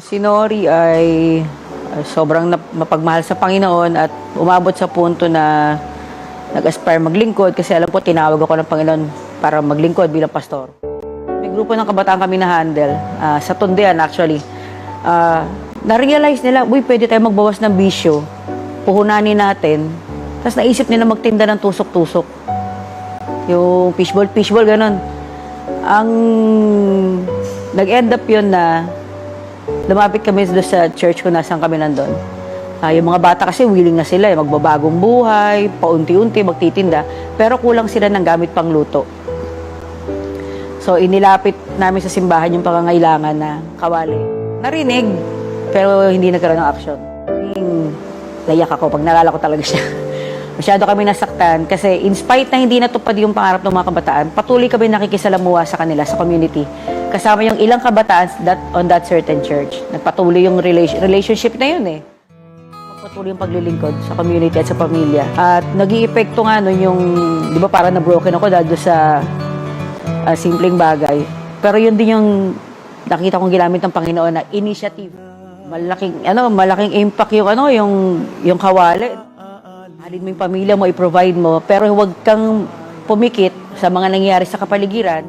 Si Nori ay sobrang mapagmahal sa Panginoon at umabot sa punto na nag-aspire maglingkod kasi alam ko tinawag ako ng Panginoon para maglingkod bilang pastor. May grupo ng kabataan kami na handle, sa Tundian actually. Na-realize nila, pwede tayo magbawas ng bisyo, puhunanin natin, tapos naisip nila magtinda ng tusok-tusok. Yung fishball, ganun. Ang nag-end up yun na lumapit kami doon sa church kung nasaan kami nandun. Yung mga bata kasi willing na sila, magbabagong buhay, paunti-unti, magtitinda, pero kulang sila ng gamit pang luto. So, inilapit namin sa simbahan yung pangangailangan na kawali. Narinig, pero hindi nagkaroon ng action. Naiyak ako pag nalala ko talaga siya. Masyado kami nasaktan kasi in spite na hindi natupad yung pangarap ng mga kabataan, patuloy kami nakikisalamuha sa kanila, sa community. Kasama yung ilang kabataan on that certain church. Nagpatuloy yung relationship na yun eh. Patuloy yung paglilingkod sa community at sa pamilya. At nag-i-epekto nga nun yung, di ba parang na-broken ako dahil sa simpleng bagay. Pero yun din yung nakita kong ginamit ng Panginoon na initiative. Malaking impact yung kawali. Halin mo yung pamilya mo, i-provide mo, pero huwag kang pumikit sa mga nangyayari sa kapaligiran.